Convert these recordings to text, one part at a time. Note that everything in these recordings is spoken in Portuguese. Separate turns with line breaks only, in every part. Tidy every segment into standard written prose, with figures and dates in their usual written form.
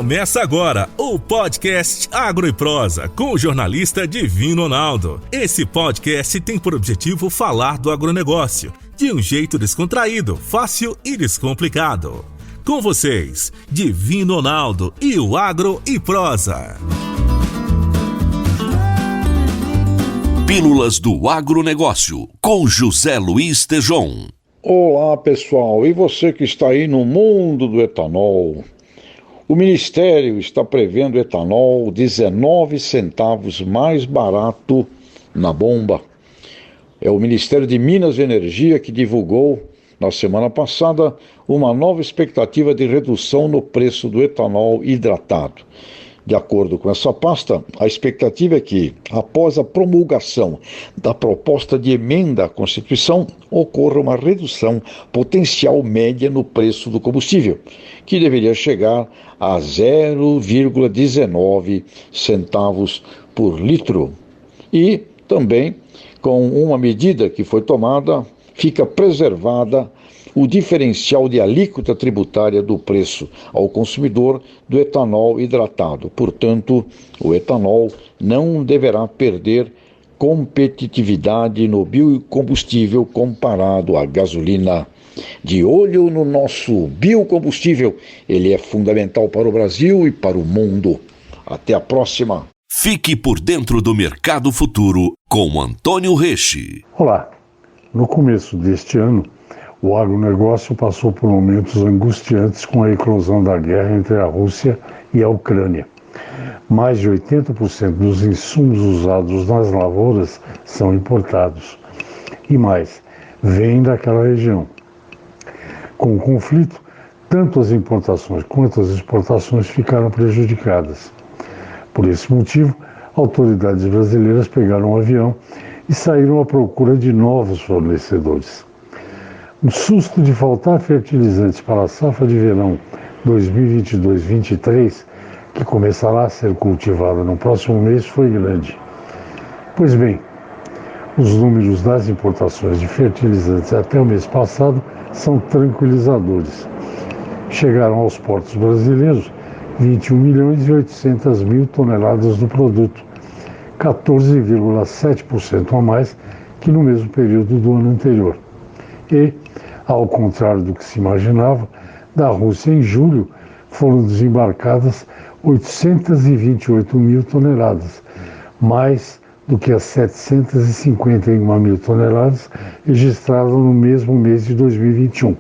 Começa agora o podcast Agro e Prosa com o jornalista Divino Ronaldo. Esse podcast tem por objetivo falar do agronegócio de um jeito descontraído, fácil e descomplicado. Com vocês, Divino Ronaldo e o Agro e Prosa.
Pílulas do Agronegócio, com José Luiz Tejon.
Olá pessoal, e você que está aí no mundo do etanol? O Ministério está prevendo etanol 19 centavos mais barato na bomba. É o Ministério de Minas e Energia que divulgou na semana passada uma nova expectativa de redução no preço do etanol hidratado. De acordo com essa pasta, a expectativa é que, após a promulgação da proposta de emenda à Constituição, ocorra uma redução potencial média no preço do combustível, que deveria chegar a 0,19 centavos por litro. E também, com uma medida que foi tomada, fica preservada o diferencial de alíquota tributária do preço ao consumidor do etanol hidratado. Portanto, o etanol não deverá perder competitividade no biocombustível comparado à gasolina. De olho no nosso biocombustível, ele é fundamental para o Brasil e para o mundo. Até a próxima.
Fique por dentro do mercado futuro com Antônio Reche.
Olá, no começo deste ano, o agronegócio passou por momentos angustiantes com a eclosão da guerra entre a Rússia e a Ucrânia. Mais de 80% dos insumos usados nas lavouras são importados. E mais, vêm daquela região. Com o conflito, tanto as importações quanto as exportações ficaram prejudicadas. Por esse motivo, autoridades brasileiras pegaram um avião e saíram à procura de novos fornecedores. O susto de faltar fertilizantes para a safra de verão 2022-23, que começará a ser cultivada no próximo mês, foi grande. Pois bem, os números das importações de fertilizantes até o mês passado são tranquilizadores. Chegaram aos portos brasileiros 21.800.000 toneladas do produto, 14,7% a mais que no mesmo período do ano anterior. E, ao contrário do que se imaginava, da Rússia em julho foram desembarcadas 828.000 toneladas, mais do que as 751.000 toneladas registradas no mesmo mês de 2021.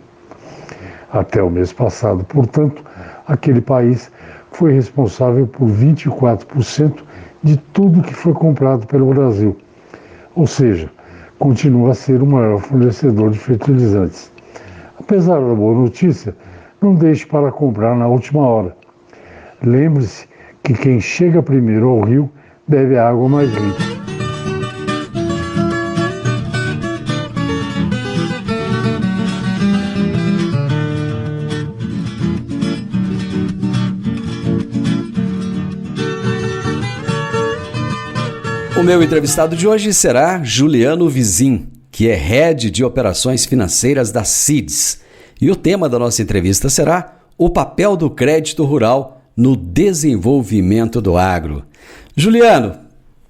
Até o mês passado, portanto, aquele país foi responsável por 24% de tudo que foi comprado pelo Brasil. Ou seja, continua a ser o maior fornecedor de fertilizantes. Apesar da boa notícia, não deixe para comprar na última hora. Lembre-se que quem chega primeiro ao rio bebe a água mais limpa.
O meu entrevistado de hoje será Juliano Vizin, que é Head de Operações Financeiras da Seeds. E o tema da nossa entrevista será o papel do crédito rural no desenvolvimento do agro. Juliano,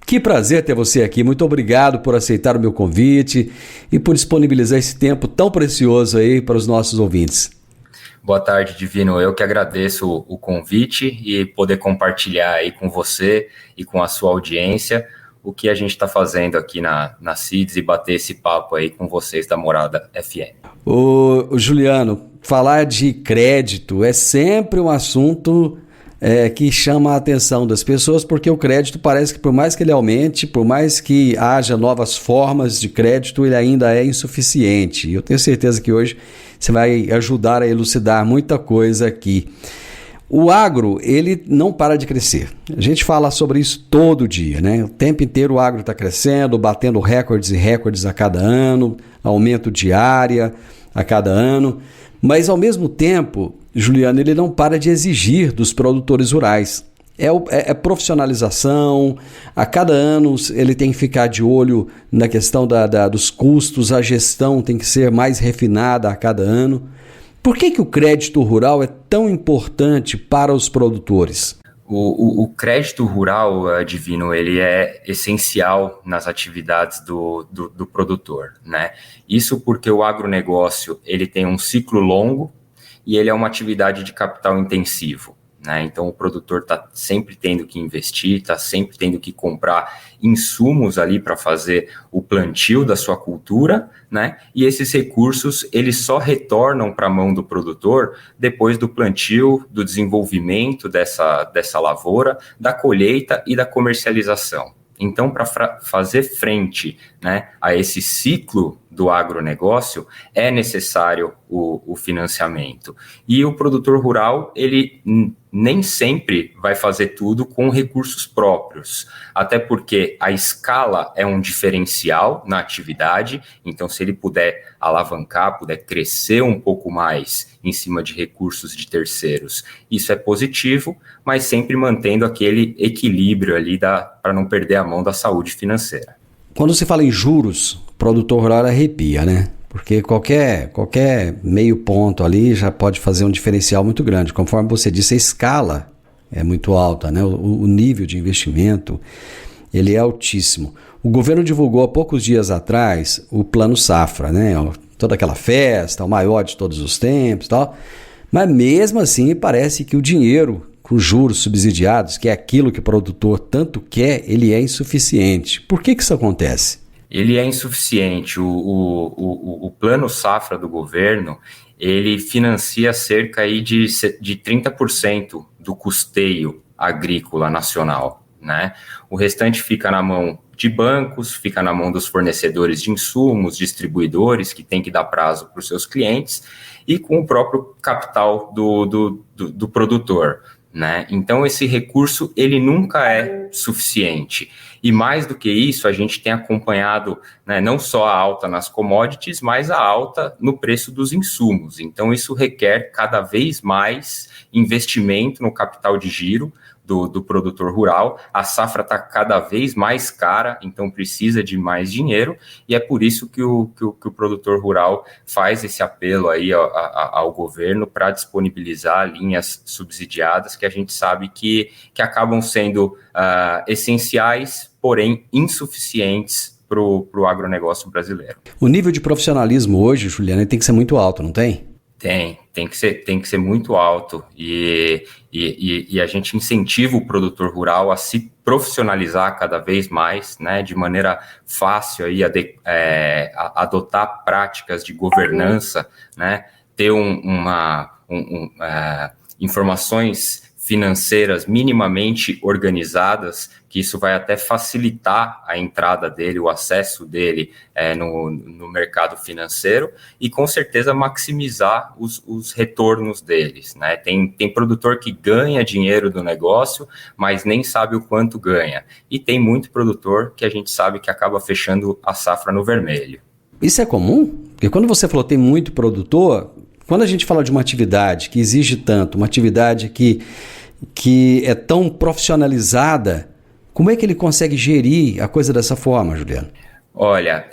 que prazer ter você aqui. Muito obrigado por aceitar o meu convite e por disponibilizar esse tempo tão precioso aí para os nossos ouvintes.
Boa tarde, Divino. Eu que agradeço o convite e poder compartilhar aí com você e com a sua audiência o que a gente está fazendo aqui na Seeds e bater esse papo aí com vocês da Morada FM.
O Juliano, falar de crédito é sempre um assunto que chama a atenção das pessoas, porque o crédito parece que por mais que ele aumente, por mais que haja novas formas de crédito, ele ainda é insuficiente. Eu tenho certeza que hoje você vai ajudar a elucidar muita coisa aqui. O agro, ele não para de crescer. A gente fala sobre isso todo dia, né? O tempo inteiro o agro está crescendo, batendo recordes e recordes a cada ano, aumento de área a cada ano. Mas, ao mesmo tempo, Juliano, ele não para de exigir dos produtores rurais. É profissionalização, a cada ano ele tem que ficar de olho na questão dos custos, a gestão tem que ser mais refinada a cada ano. Por que o crédito rural é tão importante para os produtores?
O crédito rural, Divino, ele é essencial nas atividades do produtor, né? Isso porque o agronegócio ele tem um ciclo longo e ele é uma atividade de capital intensivo, né? Então o produtor está sempre tendo que investir, está sempre tendo que comprar insumos ali para fazer o plantio da sua cultura, né? E esses recursos eles só retornam para a mão do produtor depois do plantio, do desenvolvimento dessa lavoura, da colheita e da comercialização. Então, para fazer frente, né, a esse ciclo do agronegócio, é necessário o financiamento. E o produtor rural, ele nem sempre vai fazer tudo com recursos próprios, até porque a escala é um diferencial na atividade, então se ele puder alavancar, puder crescer um pouco mais em cima de recursos de terceiros, isso é positivo, mas sempre mantendo aquele equilíbrio ali para não perder a mão da saúde financeira.
Quando se fala em juros, o produtor rural arrepia, né? Porque qualquer meio ponto ali já pode fazer um diferencial muito grande. Conforme você disse, a escala é muito alta, né? O nível de investimento ele é altíssimo. O governo divulgou há poucos dias atrás o Plano Safra, né? Toda aquela festa, o maior de todos os tempos e tal. Mas mesmo assim parece que o dinheiro com juros subsidiados, que é aquilo que o produtor tanto quer, ele é insuficiente. Por que isso acontece?
Ele é insuficiente. O Plano Safra do governo, ele financia cerca aí de 30% do custeio agrícola nacional, né? O restante fica na mão de bancos, fica na mão dos fornecedores de insumos, distribuidores, que tem que dar prazo para os seus clientes, e com o próprio capital do produtor, né? Então esse recurso ele nunca é suficiente e mais do que isso a gente tem acompanhado, né, não só a alta nas commodities, mas a alta no preço dos insumos. Então isso requer cada vez mais investimento no capital de giro do produtor rural. A safra está cada vez mais cara, então precisa de mais dinheiro, e é por isso que o produtor rural faz esse apelo aí ao governo para disponibilizar linhas subsidiadas que a gente sabe que acabam sendo essenciais, porém insuficientes para o agronegócio brasileiro.
O nível de profissionalismo hoje, Juliana, tem que ser muito alto, não tem?
Tem que ser muito alto e a gente incentiva o produtor rural a se profissionalizar cada vez mais, né, de maneira fácil aí, adotar práticas de governança, né, ter informações financeiras minimamente organizadas, que isso vai até facilitar a entrada dele, o acesso dele no mercado financeiro e com certeza maximizar os retornos deles, né? Tem produtor que ganha dinheiro do negócio, mas nem sabe o quanto ganha. E tem muito produtor que a gente sabe que acaba fechando a safra no vermelho.
Isso é comum? Porque quando você falou tem muito produtor, quando a gente fala de uma atividade que exige tanto, uma atividade que é tão profissionalizada, como é que ele consegue gerir a coisa dessa forma, Juliano?
Olha,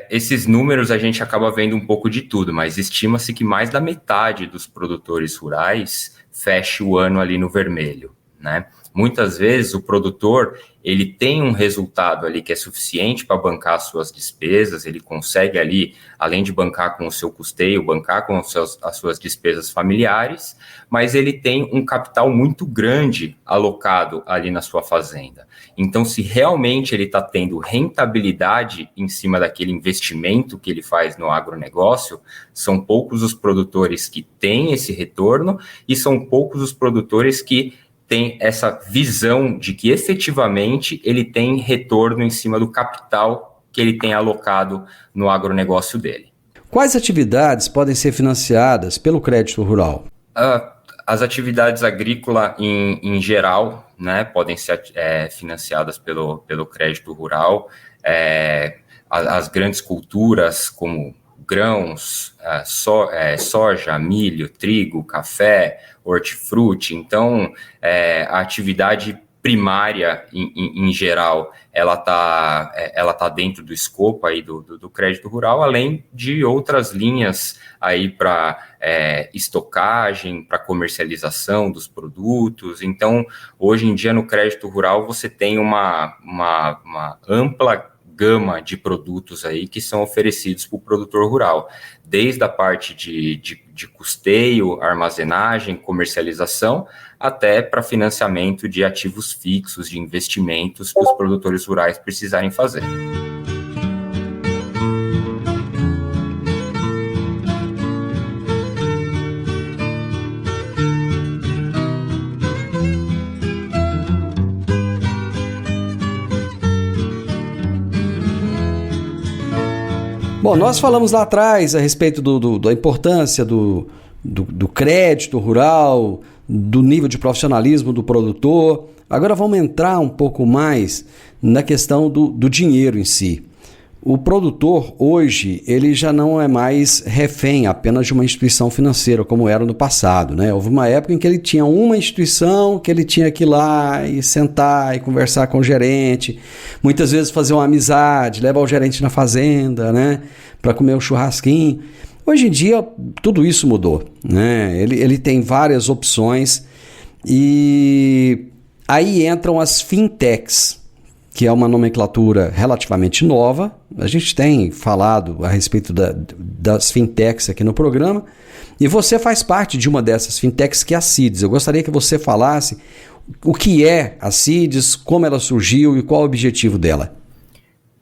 esses números a gente acaba vendo um pouco de tudo, mas estima-se que mais da metade dos produtores rurais feche o ano ali no vermelho, né? Muitas vezes o produtor, ele tem um resultado ali que é suficiente para bancar as suas despesas, ele consegue ali, além de bancar com o seu custeio, bancar com as suas despesas familiares, mas ele tem um capital muito grande alocado ali na sua fazenda. Então, se realmente ele está tendo rentabilidade em cima daquele investimento que ele faz no agronegócio, são poucos os produtores que têm esse retorno e são poucos os produtores que tem essa visão de que efetivamente ele tem retorno em cima do capital que ele tem alocado no agronegócio dele.
Quais atividades podem ser financiadas pelo crédito rural?
As atividades agrícolas em geral, né, podem ser financiadas pelo crédito rural. As grandes culturas como grãos, soja, milho, trigo, café, hortifruti. Então, a atividade primária, em geral, ela tá dentro do escopo aí do crédito rural, além de outras linhas aí para estocagem, para comercialização dos produtos. Então, hoje em dia, no crédito rural, você tem uma ampla gama de produtos aí que são oferecidos para o produtor rural, desde a parte de custeio, armazenagem, comercialização, até para financiamento de ativos fixos, de investimentos que os produtores rurais precisarem fazer.
Bom, nós falamos lá atrás a respeito da importância do crédito rural, do nível de profissionalismo do produtor. Agora vamos entrar um pouco mais na questão do dinheiro em si. O produtor hoje, ele já não é mais refém apenas de uma instituição financeira como era no passado, né? Houve uma época em que ele tinha uma instituição que ele tinha que ir lá e sentar e conversar com o gerente, muitas vezes fazer uma amizade, levar o gerente na fazenda, né? Para comer um churrasquinho. Hoje em dia tudo isso mudou, né? Ele tem várias opções e aí entram as fintechs, que é uma nomenclatura relativamente nova. A gente tem falado a respeito das fintechs aqui no programa, e você faz parte de uma dessas fintechs, que é a Seeds. Eu gostaria que você falasse o que é a Seeds, como ela surgiu e qual o objetivo dela.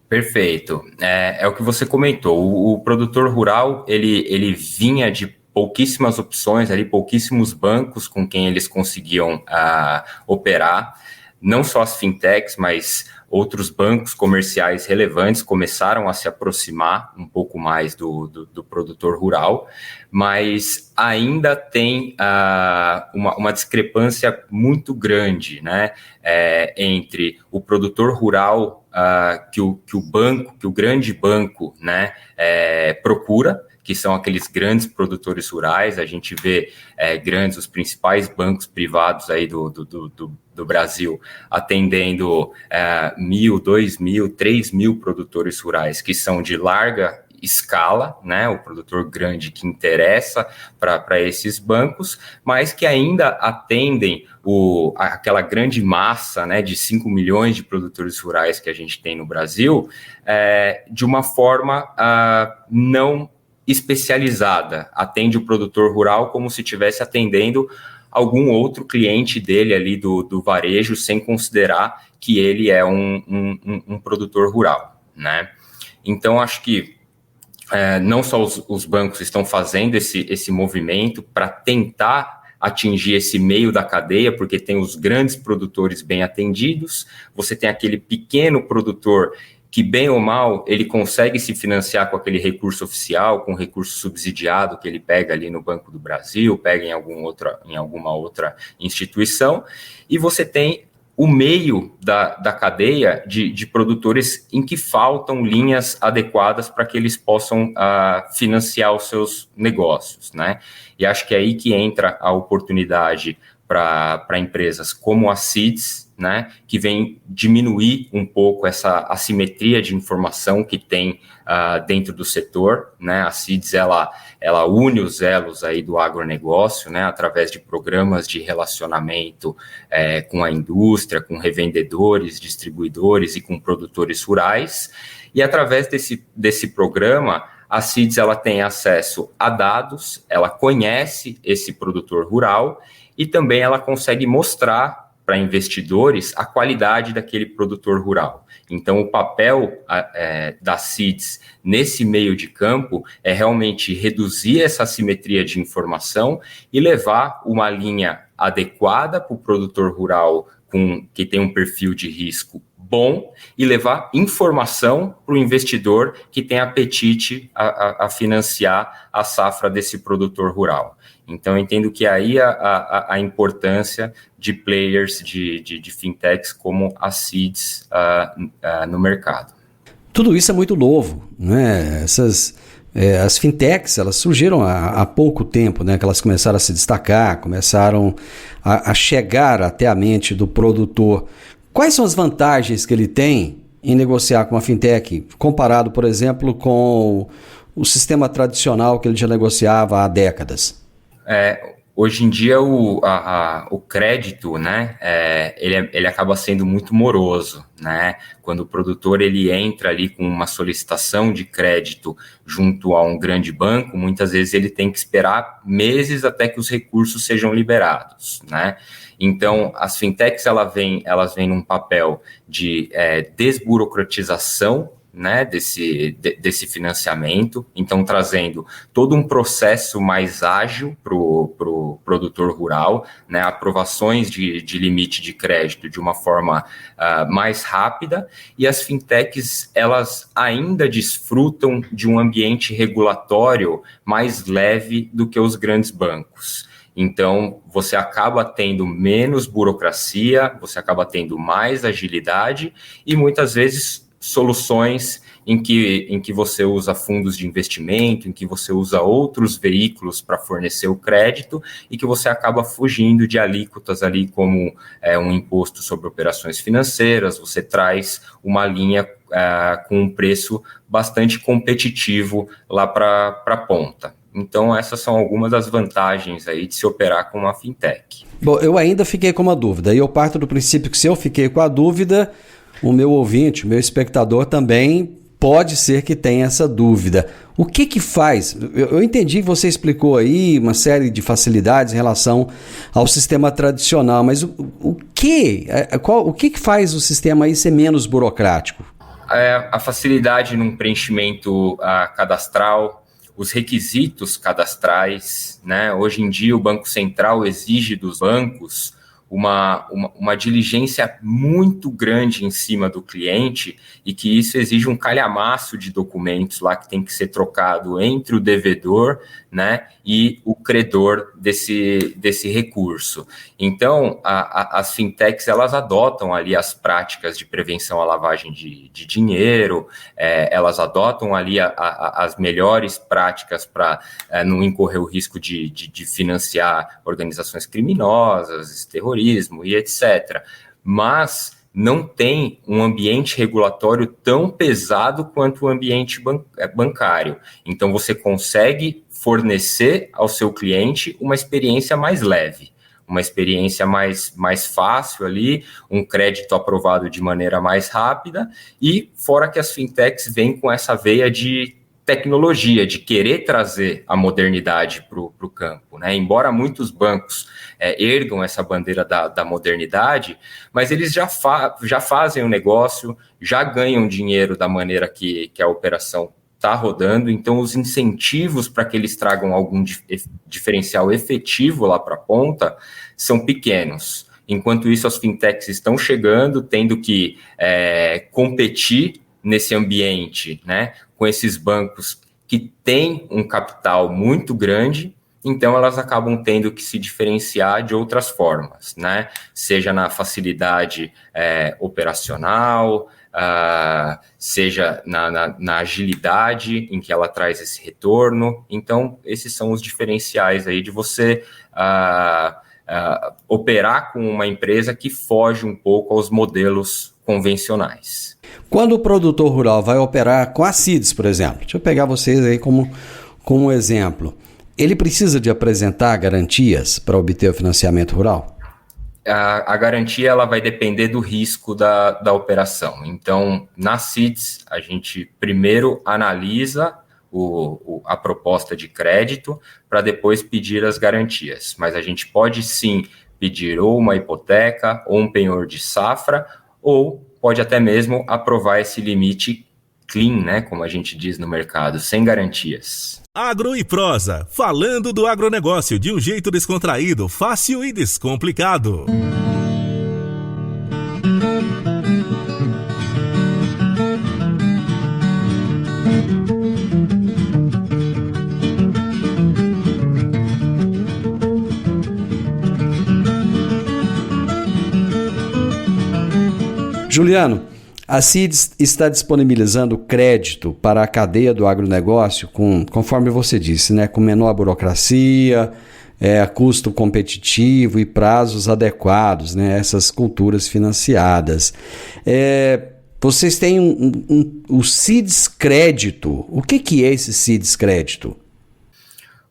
Perfeito. É o que você comentou. O produtor rural, ele vinha de pouquíssimas opções, ali, pouquíssimos bancos com quem eles conseguiam operar. Não só as fintechs, mas outros bancos comerciais relevantes começaram a se aproximar um pouco mais do produtor rural, mas ainda tem uma discrepância muito grande, né, entre o produtor rural que o grande banco, né, procura, que são aqueles grandes produtores rurais. A gente vê os principais bancos privados aí do Brasil atendendo 1.000, 2.000, 3.000 produtores rurais, que são de larga escala, né, o produtor grande que interessa para esses bancos, mas que ainda atendem aquela grande massa, né, de 5 milhões de produtores rurais que a gente tem no Brasil, de uma forma não especializada. Atende o produtor rural como se estivesse atendendo algum outro cliente dele ali do varejo, sem considerar que ele é um produtor rural, né? Então, acho que não só os bancos estão fazendo esse movimento para tentar atingir esse meio da cadeia, porque tem os grandes produtores bem atendidos, você tem aquele pequeno produtor que, bem ou mal, ele consegue se financiar com aquele recurso oficial, com recurso subsidiado que ele pega ali no Banco do Brasil, pega em alguma outra instituição, e você tem o meio da cadeia de produtores em que faltam linhas adequadas para que eles possam financiar os seus negócios, né? E acho que é aí que entra a oportunidade para empresas como a Seeds, né, que vem diminuir um pouco essa assimetria de informação que tem dentro do setor, né? A Seeds, ela une os elos aí do agronegócio, né, através de programas de relacionamento com a indústria, com revendedores, distribuidores e com produtores rurais, e através desse programa, a Seeds, ela tem acesso a dados, ela conhece esse produtor rural e também ela consegue mostrar para investidores a qualidade daquele produtor rural. Então, o papel da Seeds nesse meio de campo é realmente reduzir essa assimetria de informação e levar uma linha adequada para o produtor rural que tem um perfil de risco bom e levar informação para o investidor que tem apetite a financiar a safra desse produtor rural. Então, eu entendo que aí a importância de players de fintechs como a Seeds no mercado.
Tudo isso é muito novo, né? Essas As fintechs, elas surgiram há pouco tempo, né? Que elas começaram a se destacar, começaram a chegar até a mente do produtor. Quais são as vantagens que ele tem em negociar com uma fintech, comparado, por exemplo, com o sistema tradicional que ele já negociava há décadas?
Hoje em dia o crédito, né, ele acaba sendo muito moroso, né? Quando o produtor ele entra ali com uma solicitação de crédito junto a um grande banco, muitas vezes ele tem que esperar meses até que os recursos sejam liberados, né? Então, as fintechs elas vêm num papel de desburocratização, né, desse financiamento, então trazendo todo um processo mais ágil para o produtor rural, né, aprovações de limite de crédito de uma forma mais rápida, e as fintechs elas ainda desfrutam de um ambiente regulatório mais leve do que os grandes bancos. Então, você acaba tendo menos burocracia, você acaba tendo mais agilidade e muitas vezes soluções em que você usa fundos de investimento, em que você usa outros veículos para fornecer o crédito e que você acaba fugindo de alíquotas ali como um imposto sobre operações financeiras, você traz uma linha com um preço bastante competitivo lá para a ponta. Então, essas são algumas das vantagens aí de se operar com uma fintech.
Bom, eu ainda fiquei com uma dúvida, e eu parto do princípio que se eu fiquei com a dúvida, o meu ouvinte, o meu espectador também pode ser que tenha essa dúvida. O que faz? Eu entendi que você explicou aí uma série de facilidades em relação ao sistema tradicional, mas o que faz o sistema aí ser menos burocrático?
A facilidade num preenchimento cadastral, os requisitos cadastrais, né? Hoje em dia o Banco Central exige dos bancos uma diligência muito grande em cima do cliente e que isso exige um calhamaço de documentos lá que tem que ser trocado entre o devedor, né, e o credor desse recurso. Então, as fintechs, elas adotam ali as práticas de prevenção à lavagem de dinheiro, elas adotam ali as melhores práticas para não incorrer o risco de financiar organizações criminosas, terrorismo e etc. Mas não tem um ambiente regulatório tão pesado quanto o ambiente bancário. Então, você consegue fornecer ao seu cliente uma experiência mais leve, uma experiência mais fácil ali, um crédito aprovado de maneira mais rápida, e fora que as fintechs vêm com essa veia de tecnologia, de querer trazer a modernidade para o campo, né? Embora muitos bancos ergam essa bandeira da modernidade, mas eles já fazem o negócio, já ganham dinheiro da maneira que a operação está rodando, então os incentivos para que eles tragam algum diferencial efetivo lá para a ponta são pequenos. Enquanto isso, as fintechs estão chegando, tendo que competir nesse ambiente, né, com esses bancos que têm um capital muito grande, então elas acabam tendo que se diferenciar de outras formas, né, seja na facilidade operacional, seja na agilidade em que ela traz esse retorno. Então, esses são os diferenciais aí de você operar com uma empresa que foge um pouco aos modelos convencionais.
Quando o produtor rural vai operar com a CIDS, por exemplo, deixa eu pegar vocês aí como um exemplo, ele precisa de apresentar garantias para obter o financiamento rural?
A garantia ela vai depender do risco da operação. Então, na CIDS, a gente primeiro analisa a proposta de crédito para depois pedir as garantias. Mas a gente pode sim pedir ou uma hipoteca, ou um penhor de safra, ou pode até mesmo aprovar esse limite clean, né, como a gente diz no mercado, sem garantias.
Agro e Prosa, falando do agronegócio de um jeito descontraído, fácil e descomplicado.
Juliano, A CIDS está disponibilizando crédito para a cadeia do agronegócio, conforme você disse, né, com menor burocracia, custo competitivo e prazos adequados, né, essas culturas financiadas. Vocês têm o CIDS Crédito. O que é esse CIDS Crédito?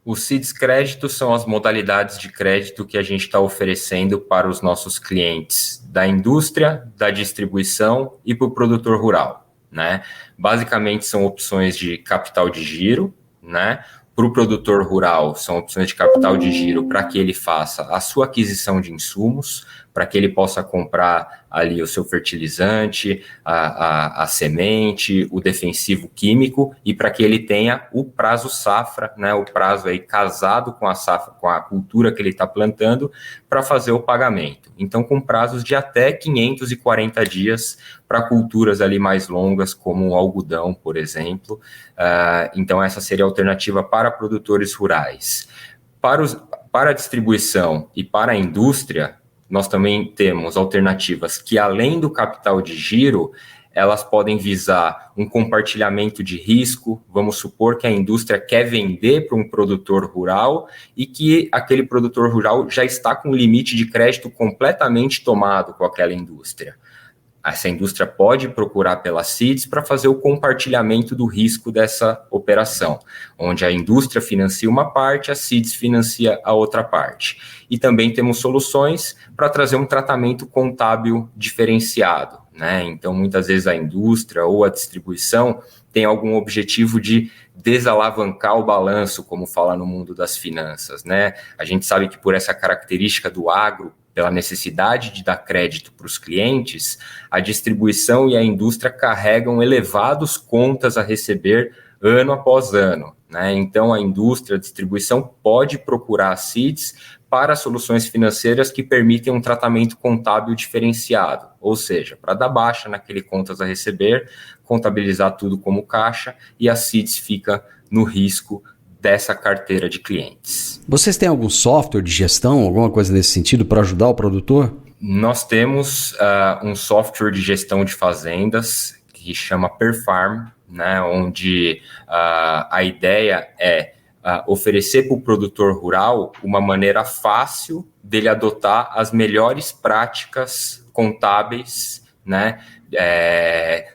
Os CIDS Crédito são as modalidades de crédito que a gente está oferecendo para os nossos clientes da indústria, da distribuição e para o produtor rural, né? Basicamente são opções de capital de giro, né? Para o produtor rural são opções de capital de giro para que ele faça a sua aquisição de insumos, para que ele possa comprar ali o seu fertilizante, a semente, o defensivo químico e para que ele tenha o prazo safra, né, o prazo aí casado com a safra, com a cultura que ele está plantando para fazer o pagamento. Então, com prazos de até 540 dias para culturas ali mais longas, como o algodão, por exemplo. Então, essa seria a alternativa para produtores rurais. Para a distribuição e para a indústria, nós também temos alternativas que, além do capital de giro, elas podem visar um compartilhamento de risco. Vamos supor que a indústria quer vender para um produtor rural e que aquele produtor rural já está com o limite de crédito completamente tomado com aquela indústria. Essa indústria pode procurar pela CIDS para fazer o compartilhamento do risco dessa operação, onde a indústria financia uma parte, a CIDS financia a outra parte. E também temos soluções para trazer um tratamento contábil diferenciado, né? Então, muitas vezes a indústria ou a distribuição tem algum objetivo de desalavancar o balanço, como fala no mundo das finanças, né? A gente sabe que por essa característica do agro, pela necessidade de dar crédito para os clientes, a distribuição e a indústria carregam elevados contas a receber ano após ano, né? Então, a indústria, a distribuição pode procurar a CIDS para soluções financeiras que permitem um tratamento contábil diferenciado, ou seja, para dar baixa naquele contas a receber, contabilizar tudo como caixa e a CIDS fica no risco dessa carteira de clientes.
Vocês têm algum software de gestão, alguma coisa nesse sentido para ajudar o produtor?
Nós temos um software de gestão de fazendas que chama Perfarm, né, onde a ideia é oferecer para o produtor rural uma maneira fácil dele adotar as melhores práticas contábeis, né,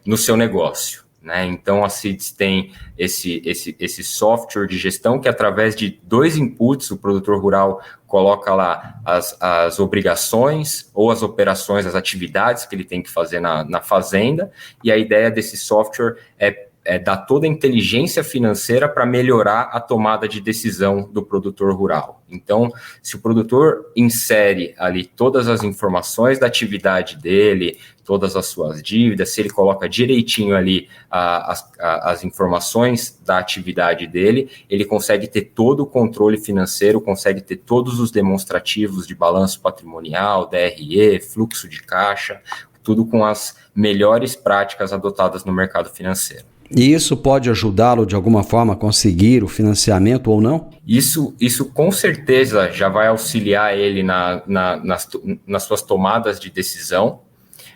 no seu negócio. Né? Então, a CIDS tem esse software de gestão que, através de 2 inputs, o produtor rural coloca lá as obrigações ou as operações, as atividades que ele tem que fazer na fazenda, e a ideia desse software é dar toda a inteligência financeira para melhorar a tomada de decisão do produtor rural. Então, se o produtor insere ali todas as informações da atividade dele, todas as suas dívidas, se ele coloca direitinho ali as informações da atividade dele, ele consegue ter todo o controle financeiro, consegue ter todos os demonstrativos de balanço patrimonial, DRE, fluxo de caixa, tudo com as melhores práticas adotadas no mercado financeiro.
E isso pode ajudá-lo de alguma forma a conseguir o financiamento ou não?
Isso com certeza já vai auxiliar ele nas suas tomadas de decisão,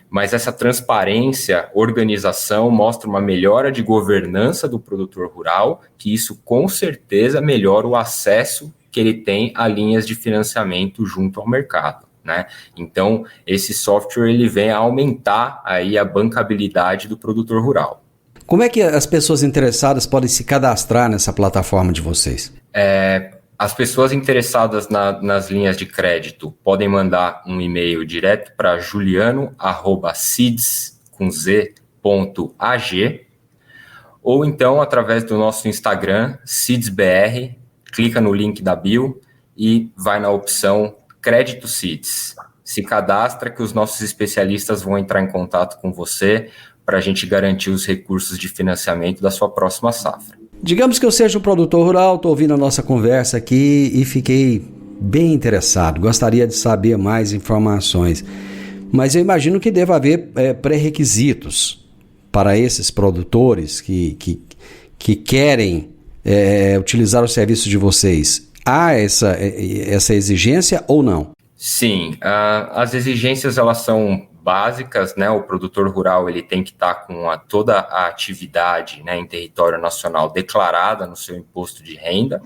mas essa transparência, organização, mostra uma melhora de governança do produtor rural, que isso com certeza melhora o acesso que ele tem a linhas de financiamento junto ao mercado, né? Então, esse software ele vem a aumentar aí a bancabilidade do produtor rural.
Como é que as pessoas interessadas podem se cadastrar nessa plataforma de vocês?
As pessoas interessadas nas linhas de crédito podem mandar um e-mail direto para juliano@cids.ag ou então através do nosso Instagram, CIDSBR, clica no link da bio e vai na opção Crédito CIDS. Se cadastra que os nossos especialistas vão entrar em contato com você para a gente garantir os recursos de financiamento da sua próxima safra.
Digamos que eu seja um produtor rural, estou ouvindo a nossa conversa aqui e fiquei bem interessado, gostaria de saber mais informações, mas eu imagino que deva haver pré-requisitos para esses produtores que querem utilizar o serviço de vocês. Há essa exigência ou não?
Sim, as exigências elas são básicas, né? O produtor rural ele tem que estar com toda a atividade, né, em território nacional declarada no seu imposto de renda,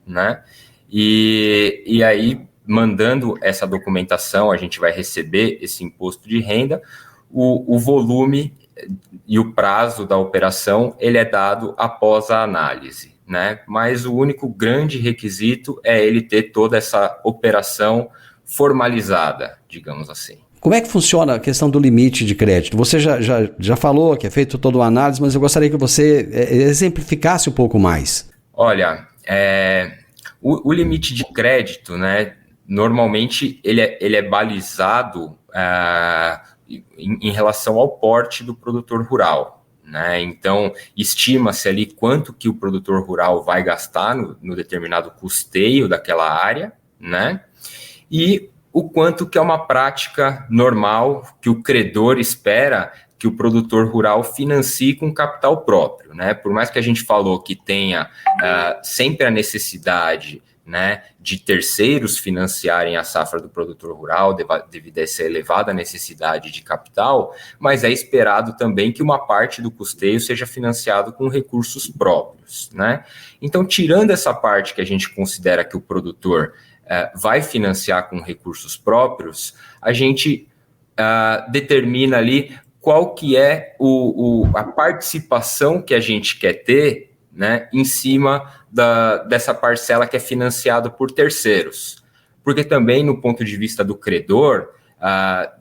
né? E aí, mandando essa documentação, a gente vai receber esse imposto de renda. O volume e o prazo da operação ele é dado após a análise, né? Mas o único grande requisito é ele ter toda essa operação formalizada, digamos assim.
Como é que funciona a questão do limite de crédito? Você já falou que é feito toda uma análise, mas eu gostaria que você exemplificasse um pouco mais.
Olha, o limite de crédito, né, normalmente ele é balizado em relação ao porte do produtor rural, né? Então, estima-se ali quanto que o produtor rural vai gastar no determinado custeio daquela área, né? E o quanto que é uma prática normal que o credor espera que o produtor rural financie com capital próprio, né? Por mais que a gente falou que tenha sempre a necessidade, né, de terceiros financiarem a safra do produtor rural devido a essa elevada necessidade de capital, mas é esperado também que uma parte do custeio seja financiado com recursos próprios, né? Então, tirando essa parte que a gente considera que o produtor vai financiar com recursos próprios, a gente determina ali qual que é a participação que a gente quer ter, né, em cima dessa parcela que é financiada por terceiros. Porque também, no ponto de vista do credor,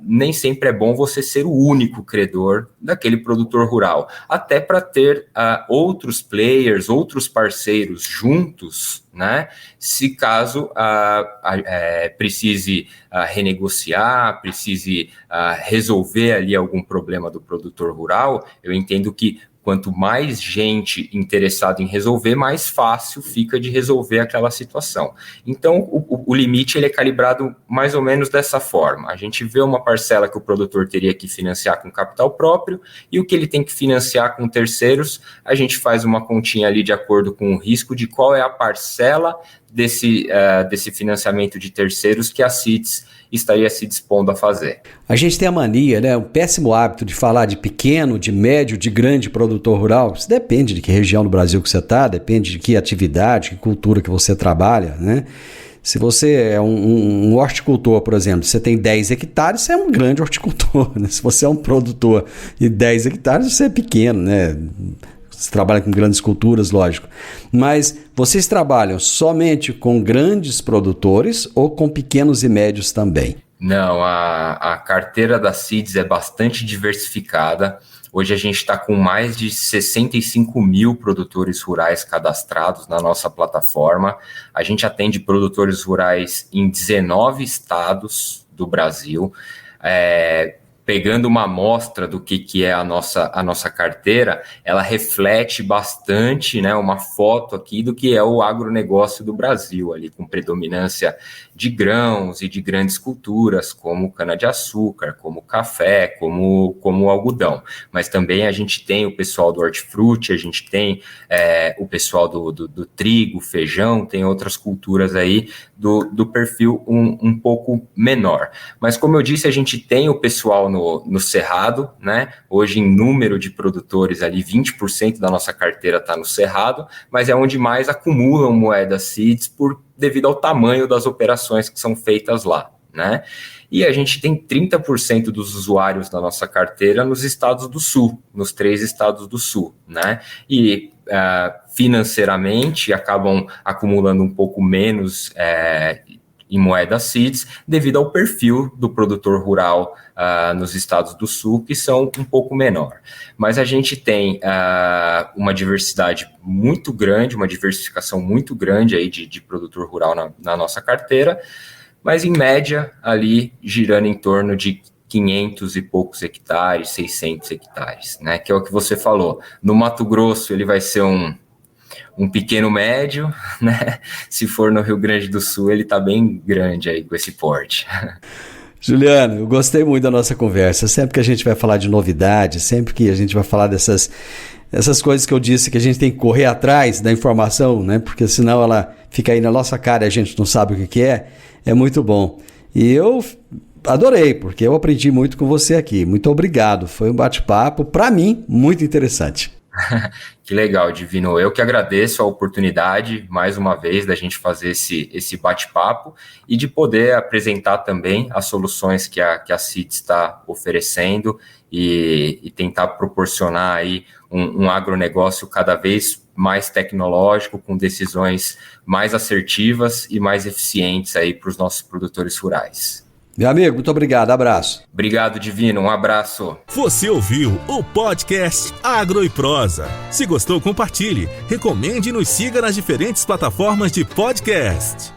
nem sempre é bom você ser o único credor daquele produtor rural, até para ter outros players, outros parceiros juntos, né? Se caso precise renegociar, precise resolver ali algum problema do produtor rural, eu entendo que quanto mais gente interessada em resolver, mais fácil fica de resolver aquela situação. Então, o limite ele é calibrado mais ou menos dessa forma. A gente vê uma parcela que o produtor teria que financiar com capital próprio e o que ele tem que financiar com terceiros, a gente faz uma continha ali de acordo com o risco de qual é a parcela desse financiamento de terceiros que a CIDS estaria se dispondo a fazer.
A gente tem a mania, né, um péssimo hábito de falar de pequeno, de médio, de grande produtor rural. Isso depende de que região do Brasil que você está, depende de que atividade, que cultura que você trabalha, né? Se você é um horticultor, por exemplo, você tem 10 hectares, você é um grande horticultor, né? Se você é um produtor de 10 hectares, você é pequeno, né? Você trabalha com grandes culturas, lógico. Mas vocês trabalham somente com grandes produtores ou com pequenos e médios também?
Não, a carteira da CIDS é bastante diversificada. Hoje a gente está com mais de 65 mil produtores rurais cadastrados na nossa plataforma. A gente atende produtores rurais em 19 estados do Brasil. Pegando uma amostra do que é a nossa carteira, ela reflete bastante, né, uma foto aqui do que é o agronegócio do Brasil, ali com predominância de grãos e de grandes culturas, como cana-de-açúcar, como café, como algodão. Mas também a gente tem o pessoal do hortifruti, a gente tem o pessoal do trigo, feijão, tem outras culturas aí do perfil um pouco menor. Mas como eu disse, a gente tem o pessoal no Cerrado, né? Hoje, em número de produtores ali, 20% da nossa carteira está no Cerrado, mas é onde mais acumulam moedas CIDS devido ao tamanho das operações que são feitas lá, né? E a gente tem 30% dos usuários da nossa carteira nos estados do Sul, nos 3 estados do Sul, né? E financeiramente acabam acumulando um pouco menos em moeda CIDS, devido ao perfil do produtor rural nos estados do Sul, que são um pouco menor. Mas a gente tem uma diversidade muito grande, uma diversificação muito grande aí de produtor rural na nossa carteira, mas em média ali girando em torno de 500 e poucos hectares, 600 hectares, né? Que é o que você falou. No Mato Grosso ele vai ser um pequeno médio, né? Se for no Rio Grande do Sul, ele está bem grande aí com esse porte.
Juliano, eu gostei muito da nossa conversa. Sempre que a gente vai falar de novidades, sempre que a gente vai falar dessas coisas que eu disse que a gente tem que correr atrás da informação, né? Porque senão ela fica aí na nossa cara e a gente não sabe o que é muito bom. E eu adorei, porque eu aprendi muito com você aqui. Muito obrigado. Foi um bate-papo, para mim, muito interessante.
Que legal, Divino. Eu que agradeço a oportunidade, mais uma vez, da gente fazer esse bate-papo e de poder apresentar também as soluções que a CIDS está oferecendo e tentar proporcionar aí um agronegócio cada vez mais tecnológico, com decisões mais assertivas e mais eficientes aí para os nossos produtores rurais.
Meu amigo, muito obrigado. Abraço.
Obrigado, Divino. Um abraço.
Você ouviu o podcast Agro e Prosa. Se gostou, compartilhe, recomende e nos siga nas diferentes plataformas de podcast.